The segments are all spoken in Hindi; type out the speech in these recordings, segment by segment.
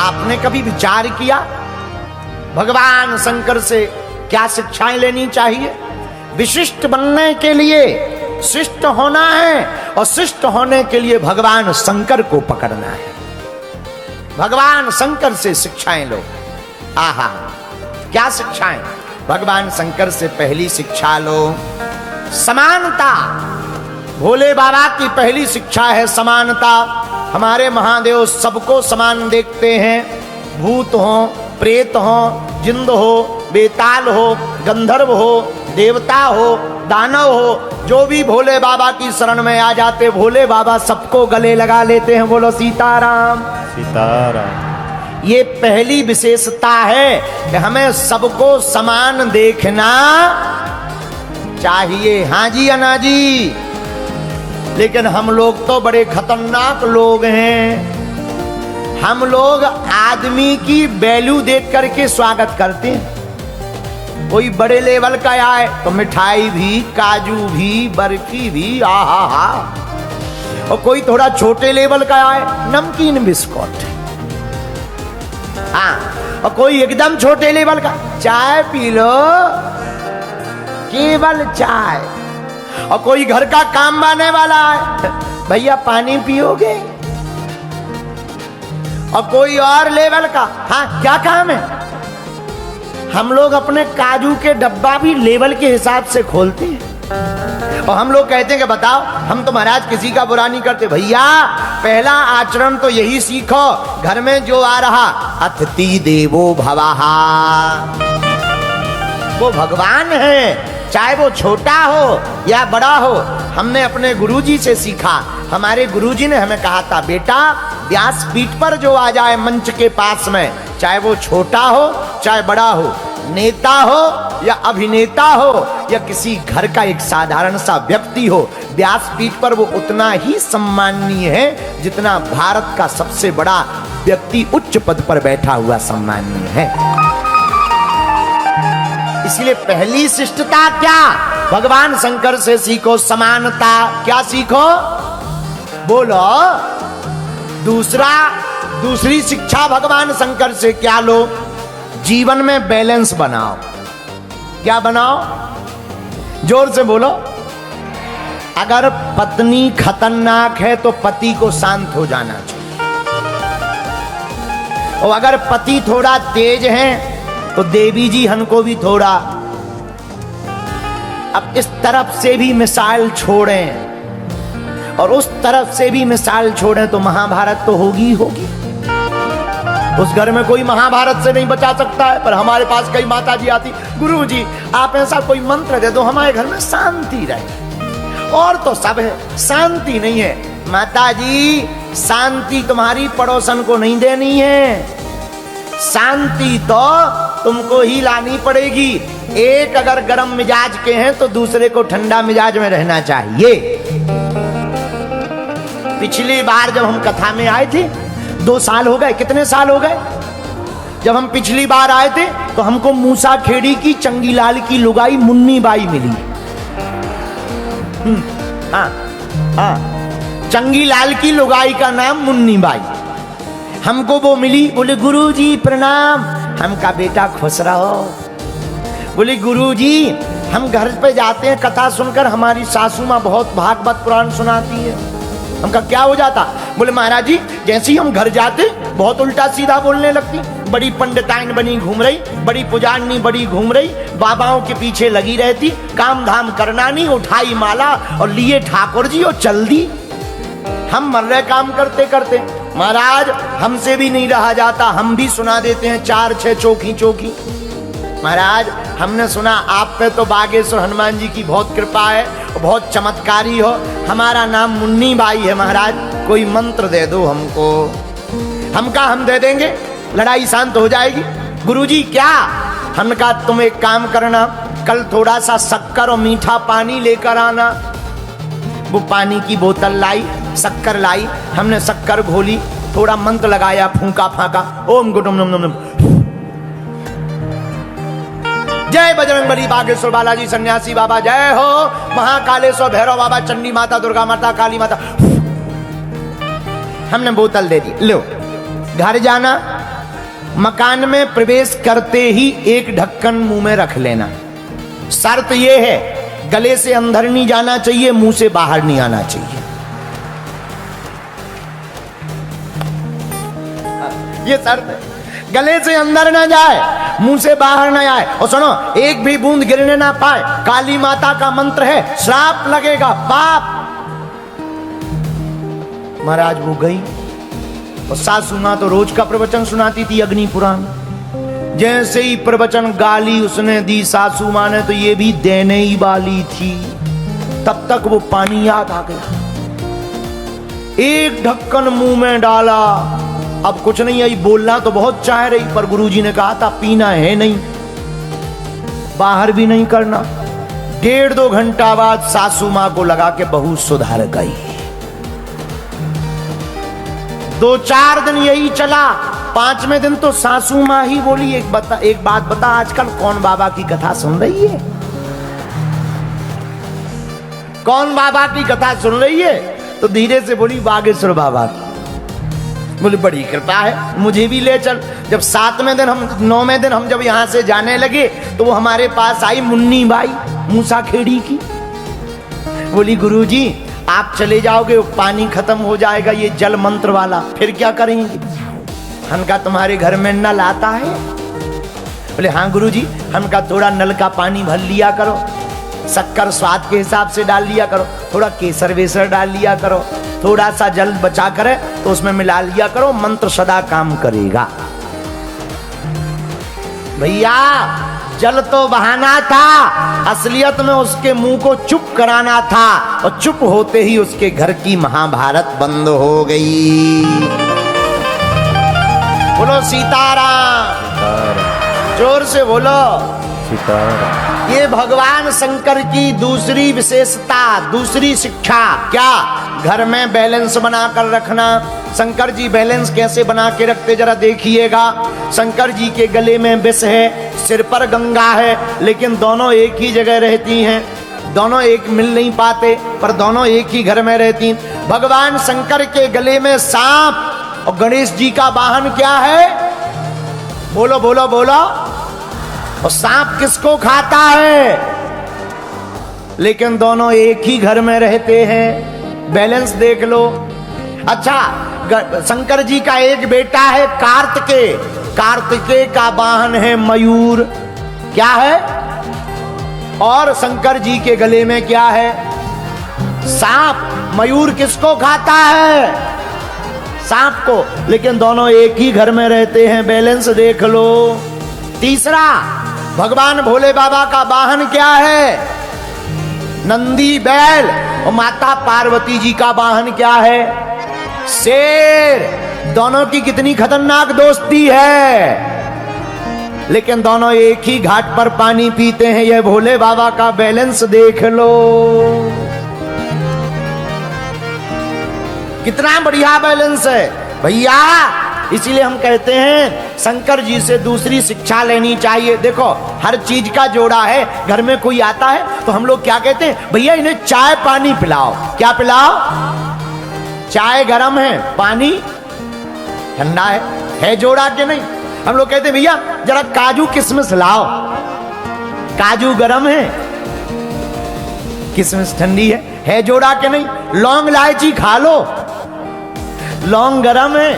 आपने कभी विचार किया भगवान शंकर से क्या शिक्षाएं लेनी चाहिए? विशिष्ट बनने के लिए शिष्ट होना है और शिष्ट होने के लिए भगवान शंकर को पकड़ना है। भगवान शंकर से शिक्षाएं लो। आहा, क्या शिक्षाएं? भगवान शंकर से पहली शिक्षा लो समानता। भोले बाबा की पहली शिक्षा है समानता। हमारे महादेव सबको समान देखते हैं, भूत हो, प्रेत हो, जिंद हो, बेताल हो, गंधर्व हो, देवता हो, दानव हो, जो भी भोले बाबा की शरण में आ जाते भोले बाबा सबको गले लगा लेते हैं। बोलो सीताराम सीताराम। ये पहली विशेषता है कि हमें सबको समान देखना चाहिए। हाँ जी अन्ना जी, लेकिन हम लोग तो बड़े खतरनाक लोग हैं। हम लोग आदमी की वैल्यू देख करके स्वागत करते हैं। कोई बड़े लेवल का आए तो मिठाई भी, काजू भी, बर्फी भी, आहा हा। और कोई थोड़ा छोटे लेवल का आए, नमकीन बिस्कुट। हाँ, और कोई एकदम छोटे लेवल का, चाय पी लो, केवल चाय। और कोई घर का काम आने वाला है, भैया पानी पियोगे? और कोई और लेवल का, हाँ क्या काम है? हम लोग अपने काजू के डब्बा भी लेवल के हिसाब से खोलते हैं। और हम लोग कहते हैं कि बताओ, हम तो महाराज किसी का बुरा नहीं करते। भैया पहला आचरण तो यही सीखो, घर में जो आ रहा अतिथि देवो भवः, वो भगवान है, चाहे वो छोटा हो या बड़ा हो। हमने अपने गुरुजी से सीखा। हमारे गुरुजी ने हमें कहा था, बेटा व्यासपीठ पर जो आ जाए मंच के पास में, चाहे वो छोटा हो चाहे बड़ा हो, नेता हो या अभिनेता हो या किसी घर का एक साधारण सा व्यक्ति हो, व्यासपीठ पर वो उतना ही सम्माननीय है जितना भारत का सबसे बड़ा व्यक्ति उच्च पद पर बैठा हुआ सम्माननीय है। इसलिए पहली शिष्टता क्या? भगवान शंकर से सीखो समानता। क्या सीखो? बोलो। दूसरी शिक्षा भगवान शंकर से क्या लो? जीवन में बैलेंस बनाओ। क्या बनाओ? जोर से बोलो। अगर पत्नी खतरनाक है तो पति को शांत हो जाना चाहिए, और अगर पति थोड़ा तेज है तो देवी जी हमको भी थोड़ा। अब इस तरफ से भी मिसाल छोड़ें और उस तरफ से भी मिसाल छोड़ें तो महाभारत तो होगी ही होगी। उस घर में कोई महाभारत से नहीं बचा सकता है, पर हमारे पास कई माता जी आती, गुरु जी आप ऐसा कोई मंत्र दे दो हमारे घर में शांति रहे। और तो सब है, शांति नहीं है। माता जी शांति तुम्हारी पड़ोसन को नहीं देनी है, शांति तो तुमको ही लानी पड़ेगी। एक अगर गर्म मिजाज के हैं तो दूसरे को ठंडा मिजाज में रहना चाहिए। पिछली बार जब हम कथा में आए थे, 2 साल हो गए, कितने साल हो गए? जब हम पिछली बार आए थे तो हमको मूसा खेड़ी की चंगीलाल की लुगाई मुन्नी बाई मिली। हाँ हाँ, चंगीलाल की लुगाई का नाम मुन्नी बाई। हमको वो मिली, बोले गुरुजी प्रणाम। हम का बेटा खुश रहो। बोले गुरुजी हम घर पे जाते हैं, कथा सुनकर हमारी सासू माँ बहुत भागवत पुराण सुनाती है। हमका क्या हो जाता? बोले महाराज जी जैसे ही हम घर जाते बहुत उल्टा सीधा बोलने लगती। बड़ी पंडिताइन बनी घूम रही, बड़ी पुजारनी बड़ी घूम रही, बाबाओं के पीछे लगी रहती, काम धाम करना नहीं, उठाई माला और लिए ठाकुर जी और चल दी। हम मर रहे काम करते करते। महाराज हमसे भी नहीं रहा जाता, हम भी सुना देते हैं 4-6 चौकी चौकी। महाराज हमने सुना आप पे तो बागेश्वर हनुमान जी की बहुत कृपा है, बहुत चमत्कारी हो। हमारा नाम मुन्नी बाई है महाराज, कोई मंत्र दे दो हमको। हम दे देंगे, लड़ाई शांत हो जाएगी। गुरुजी क्या? हमने कहा तुम एक काम करना, कल थोड़ा सा शक्कर और मीठा पानी लेकर आना। वो पानी की बोतल लाई, शक्कर लाई, हमने शक्कर घोली, थोड़ा मंत्र लगाया, फूंका फाका, ओम गुटुम नम नम नम। जय बजरंगबली बागेश्वर बालाजी सन्यासी बाबा, जय हो महाकालेश्वर भैरव बाबा, चंडी माता, दुर्गा माता, काली माता। हमने बोतल दे दी, लो घर जाना, मकान में प्रवेश करते ही एक ढक्कन मुंह में रख लेना। शर्त यह है, गले से अंदर नहीं जाना चाहिए, मुंह से बाहर नहीं आना चाहिए। ये शर्त है, गले से अंदर ना जाए, मुंह से बाहर ना आए। और सुनो, एक भी बूंद गिरने ना पाए। काली माता का मंत्र है, श्राप लगेगा, पाप। महाराज वो गई और सासू मां तो रोज का प्रवचन सुनाती थी, अग्नि पुराण। जैसे ही प्रवचन गाली उसने दी सासू मां ने, तो ये भी देने ही वाली थी। तब तक वो पानी याद आ गया, एक ढक्कन मुंह में डाला। अब कुछ नहीं आई, बोलना तो बहुत चाह रही, पर गुरुजी ने कहा था पीना है नहीं, बाहर भी नहीं करना। 1.5-2 घंटा बाद सासू मां को लगा के बहू सुधर गई। 2-4 दिन यही चला। 5वें दिन तो सासू मां ही बोली, एक बात बता, आजकल कौन बाबा की कथा सुन रही है? कौन बाबा की कथा सुन रही है? तो धीरे से बोली, बागेश्वर बाबा की। बोले बड़ी कृपा है, मुझे भी ले चल। जब 9वें दिन हम जब यहां से जाने लगे, तो वो हमारे पास आई मुन्नी बाई मूसा खेड़ी की। बोली गुरुजी आप चले जाओगे, पानी खत्म हो जाएगा, ये जल मंत्र वाला, फिर क्या करेंगे? हम का तुम्हारे घर में नल आता है? बोले हाँ गुरुजी। हम का थोड़ा नल का पानी भर लिया करो, शक्कर स्वाद के हिसाब से डाल लिया करो, थोड़ा केसर वेसर डाल लिया करो, थोड़ा सा जल बचा करे तो उसमें मिला लिया करो, मंत्र सदा काम करेगा। भैया जल तो बहाना था, असलियत में उसके मुंह को चुप कराना था, और चुप होते ही उसके घर की महाभारत बंद हो गई। बोलो सीताराम, जोर से बोलो सीताराम। ये भगवान शंकर की दूसरी विशेषता, दूसरी शिक्षा क्या? घर में बैलेंस बनाकर रखना। शंकर जी बैलेंस कैसे बना के रखते जरा देखिएगा। शंकर जी के गले में विष है, सिर पर गंगा है, लेकिन दोनों एक ही जगह रहती हैं। दोनों एक मिल नहीं पाते, पर दोनों एक ही घर में रहती। भगवान शंकर के गले में सांप, और गणेश जी का वाहन क्या है? बोलो बोलो बोलो। और सांप किसको खाता है? लेकिन दोनों एक ही घर में रहते हैं। बैलेंस देख लो। अच्छा, शंकर जी का एक बेटा है कार्तिकेय। कार्तिकेय का वाहन है मयूर। क्या है? और शंकर जी के गले में क्या है? सांप। मयूर किसको खाता है? सांप को। लेकिन दोनों एक ही घर में रहते हैं। बैलेंस देख लो। तीसरा, भगवान भोले बाबा का वाहन क्या है? नंदी बैल। और माता पार्वती जी का वाहन क्या है? शेर। दोनों की कितनी खतरनाक दोस्ती है, लेकिन दोनों एक ही घाट पर पानी पीते हैं। यह भोले बाबा का बैलेंस देख लो, कितना बढ़िया बैलेंस है भैया। इसीलिए हम कहते हैं शंकर जी से दूसरी शिक्षा लेनी चाहिए। देखो, हर चीज का जोड़ा है। घर में कोई आता है तो हम लोग क्या कहते हैं? भैया इन्हें चाय पानी पिलाओ। क्या पिलाओ? चाय गरम है, पानी ठंडा है जोड़ा के नहीं? हम लोग कहते हैं भैया जरा काजू किशमिश लाओ। काजू गरम है, किशमिश ठंडी है जोड़ा के नहीं? लौंग इलायची खा लो, लौंग गरम है,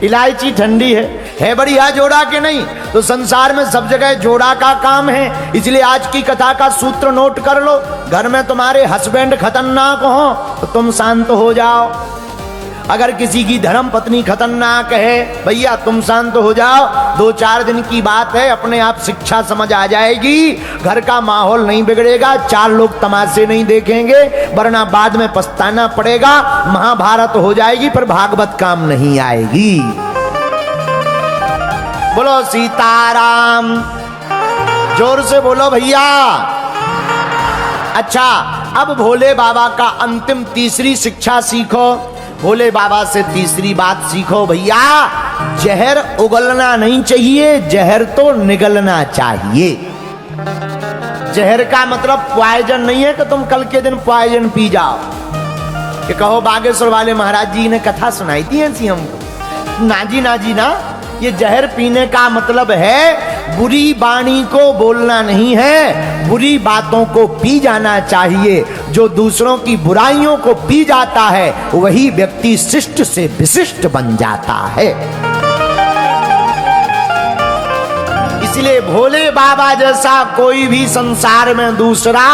इलायची ठंडी है बढ़िया जोड़ा के नहीं? तो संसार में सब जगह जोड़ा का काम है। इसलिए आज की कथा का सूत्र नोट कर लो। घर में तुम्हारे हस्बैंड खतरनाक हो तो तुम शांत हो जाओ। अगर किसी की धर्म पत्नी खतरनाक है, भैया तुम शांत हो जाओ। 2-4 दिन की बात है, अपने आप शिक्षा समझ आ जाएगी। घर का माहौल नहीं बिगड़ेगा, 4 लोग तमाशे नहीं देखेंगे, वरना बाद में पछताना पड़ेगा। महाभारत हो जाएगी पर भागवत काम नहीं आएगी। बोलो सीताराम, जोर से बोलो भैया। अच्छा, अब भोले बाबा का अंतिम तीसरी शिक्षा सीखो। भोले बाबा से तीसरी बात सीखो भैया, जहर उगलना नहीं चाहिए, जहर तो निगलना चाहिए। जहर का मतलब पॉइजन नहीं है कि तुम कल के दिन पॉइजन पी जाओ। कि कहो बागेश्वर वाले महाराज जी ने कथा सुनाई थी ऐसी हमको। ना जी ना, ये जहर पीने का मतलब है बुरी वाणी को बोलना नहीं है, बुरी बातों को पी जाना चाहिए। जो दूसरों की बुराइयों को पी जाता है वही व्यक्ति शिष्ट से विशिष्ट बन जाता है। इसलिए भोले बाबा जैसा कोई भी संसार में दूसरा